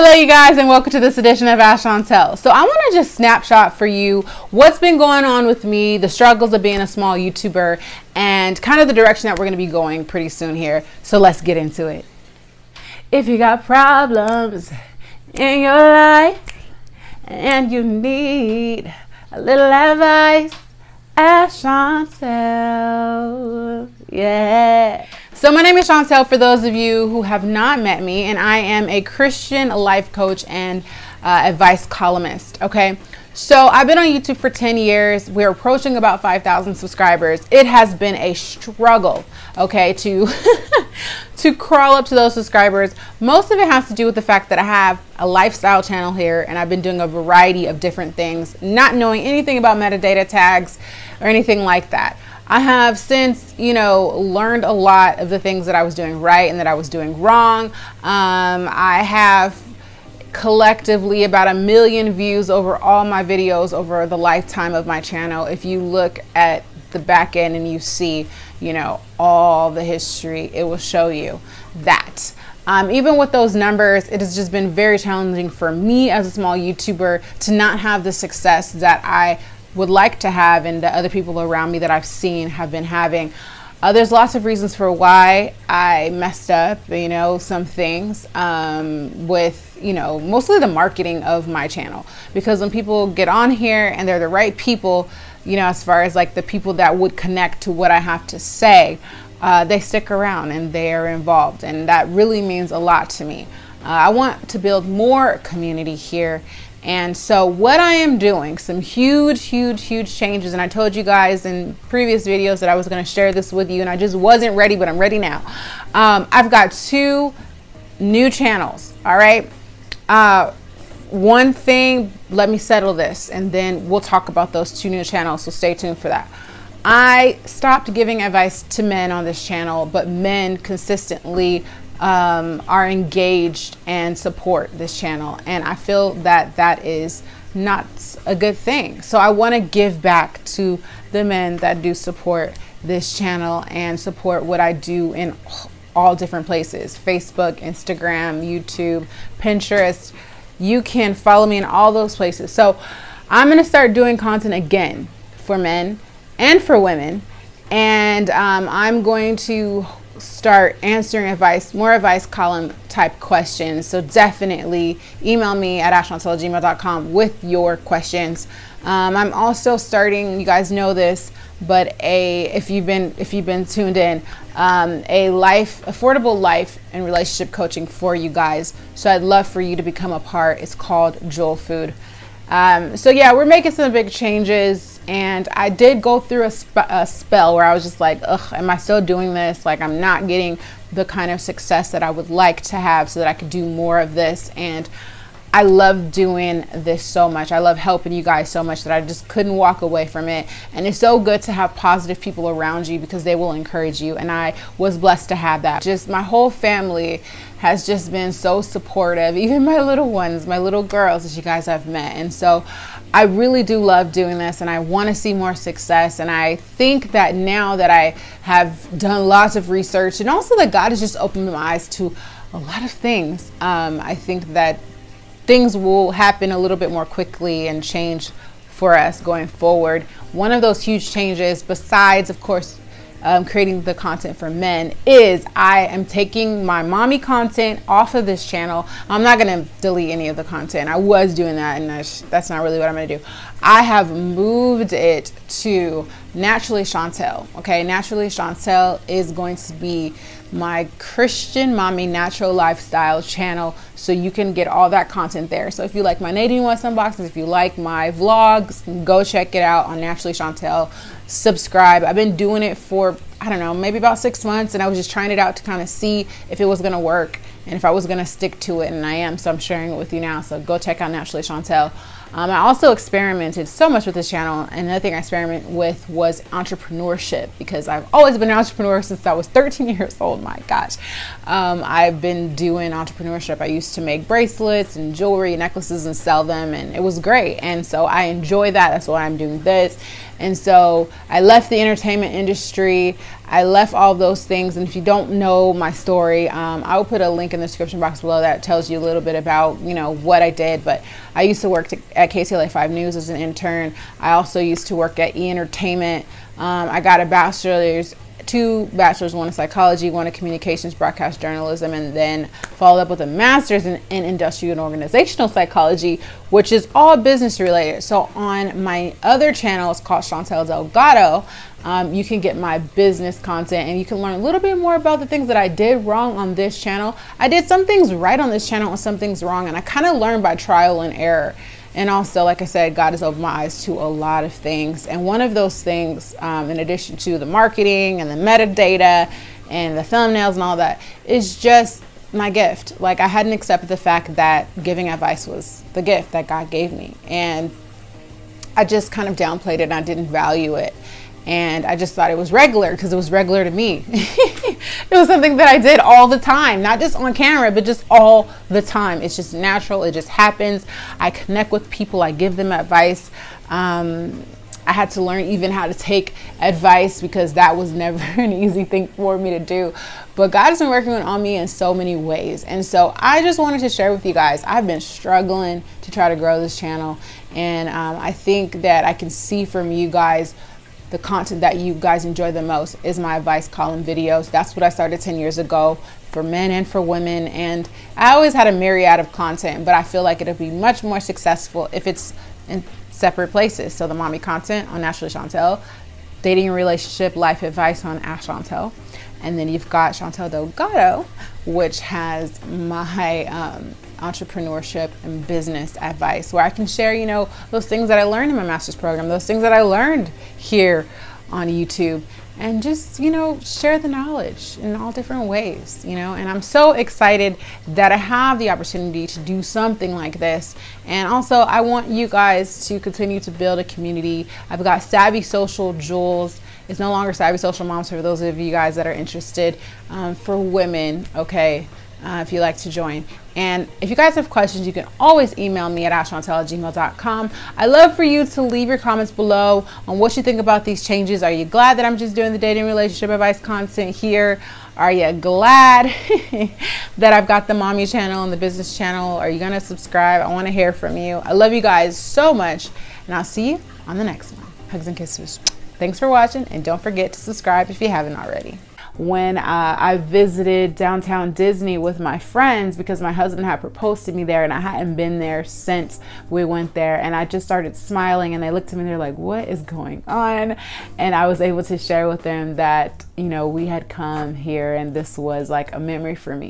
Hello you guys, and welcome to this edition of Ask Chauntel. So I want to just snapshot for you what's been going on with me, the struggles of being a small YouTuber, and kind of the direction that we're going to be going pretty soon here. So let's get into it. If you got problems in your life and you need a little advice, ask Chauntel. Yeah. So my name is Chauntel, for those of you who have not met me, and I am a Christian life coach and advice columnist, okay? So I've been on YouTube for 10 years. We're approaching about 5,000 subscribers. It has been a struggle, okay, to crawl up to those subscribers. Most of it has to do with the fact that I have a lifestyle channel here, and I've been doing a variety of different things, not knowing anything about metadata tags or anything like that. I have since, learned a lot of the things that I was doing right and that I was doing wrong. I have collectively about 1 million views over all my videos over the lifetime of my channel. If you look at the back end and you see, all the history, it will show you that. Even with those numbers, it has just been very challenging for me as a small YouTuber to not have the success that I would like to have and the other people around me that I've seen have been having. There's lots of reasons for why I messed up, some things with, mostly the marketing of my channel. Because when people get on here and they're the right people, as far as like the people that would connect to what I have to say, they stick around and they are involved. And that really means a lot to me. I want to build more community here. And so what I am doing, some huge changes, and I told you guys in previous videos that I was going to share this with you, and I just wasn't ready, but I'm ready now. I've got 2 new channels, all right? One thing, let me settle this, and then we'll talk about those 2 new channels, so stay tuned for that. I stopped giving advice to men on this channel, but men consistently are engaged and support this channel, and I feel that that is not a good thing. So I want to give back to the men that do support this channel and support what I do in all different places: Facebook, Instagram, YouTube, Pinterest. You can follow me in all those places. So I'm going to start doing content again for men and for women, and I'm going to start answering more advice column type questions. So definitely email me at askchauntel@gmail.com with your questions. I'm also starting, you guys know this, but if you've been tuned in, affordable life and relationship coaching for you guys. So I'd love for you to become a part. It's called Joel Food. So yeah, we're making some big changes, and I did go through a spell where I was just like, ugh, am I still doing this? Like, I'm not getting the kind of success that I would like to have so that I could do more of this. And I love doing this so much. I love helping you guys so much that I just couldn't walk away from it. And it's so good to have positive people around you because they will encourage you. And I was blessed to have that. Just my whole family has just been so supportive. Even my little ones, my little girls that you guys have met. And so I really do love doing this, and I want to see more success. And I think that now that I have done lots of research, and also that God has just opened my eyes to a lot of things, I think that things will happen a little bit more quickly and change for us going forward. One of those huge changes, besides, of course, creating the content for men, is I am taking my mommy content off of this channel. I'm not going to delete any of the content. I was doing that, and that's not really what I'm going to do. I have moved it to Naturally Chauntel. Okay, Naturally Chauntel is going to be my Christian mommy natural lifestyle channel, so you can get all that content there. So if you like my Nadine West unboxings, if you like my vlogs, go check it out on Naturally Chauntel. Subscribe. I've been doing it for, I don't know, maybe about 6 months, and I was just trying it out to kind of see if it was going to work and if I was going to stick to it, and I am, so I'm sharing it with you now. So go check out Naturally Chauntel. I also experimented so much with this channel, and another thing I experimented with was entrepreneurship, because I've always been an entrepreneur since I was 13 years old. My gosh. I've been doing entrepreneurship. I used used to make bracelets and jewelry and necklaces and sell them, and it was great. And so I enjoy that. That's why I'm doing this. And so I left the entertainment industry. I left all those things. And if you don't know my story, I will put a link in the description box below that tells you a little bit about, you know, what I did. But I used to work at KCLA 5 News as an intern. I also used to work at E! Entertainment. I got a bachelor's, 2 bachelors, one in psychology, one in communications, broadcast journalism, and then followed up with a master's in industrial and organizational psychology, which is all business related. So on my other channel, it's called Chauntel Delgado. You can get my business content, and you can learn a little bit more about the things that I did wrong on this channel. I did some things right on this channel and some things wrong, and I kind of learned by trial and error. And also, like I said, God has opened my eyes to a lot of things. And one of those things, in addition to the marketing and the metadata and the thumbnails and all that, is just my gift. Like, I hadn't accepted the fact that giving advice was the gift that God gave me. And I just kind of downplayed it, and I didn't value it. And I just thought it was regular because it was regular to me. It was something that I did all the time, not just on camera, but just all the time. It's just natural. It just happens. I connect with people. I give them advice. I had to learn even how to take advice because that was never an easy thing for me to do. But God has been working on me in so many ways. And so I just wanted to share with you guys, I've been struggling to try to grow this channel. And I think that I can see from you guys the content that you guys enjoy the most is my advice column videos. That's what I started 10 years ago for men and for women. And I always had a myriad of content, but I feel like it'll be much more successful if it's in separate places. So the mommy content on Naturally Chauntel, dating and relationship life advice on Ask Chauntel. And then you've got Chauntel Delgado, which has my entrepreneurship and business advice, where I can share, you know, those things that I learned in my master's program, those things that I learned here on YouTube, and just, you know, share the knowledge in all different ways, you know. And I'm so excited that I have the opportunity to do something like this. And also, I want you guys to continue to build a community. I've got Savvy Social Jules. It's no longer Savvy Social Moms, for those of you guys that are interested, for women, okay, if you'd like to join. And if you guys have questions, you can always email me at askchauntel@gmail.com. I love for you to leave your comments below on what you think about these changes. Are you glad that I'm just doing the dating relationship advice content here? Are you glad that I've got the mommy channel and the business channel? Are you going to subscribe? I want to hear from you. I love you guys so much, and I'll see you on the next one. Hugs and kisses. Thanks for watching, and don't forget to subscribe if you haven't already. When I visited downtown Disney with my friends, because my husband had proposed to me there and I hadn't been there since we went there, and I just started smiling, and they looked at me and they're like, what is going on? And I was able to share with them that, you know, we had come here and this was like a memory for me.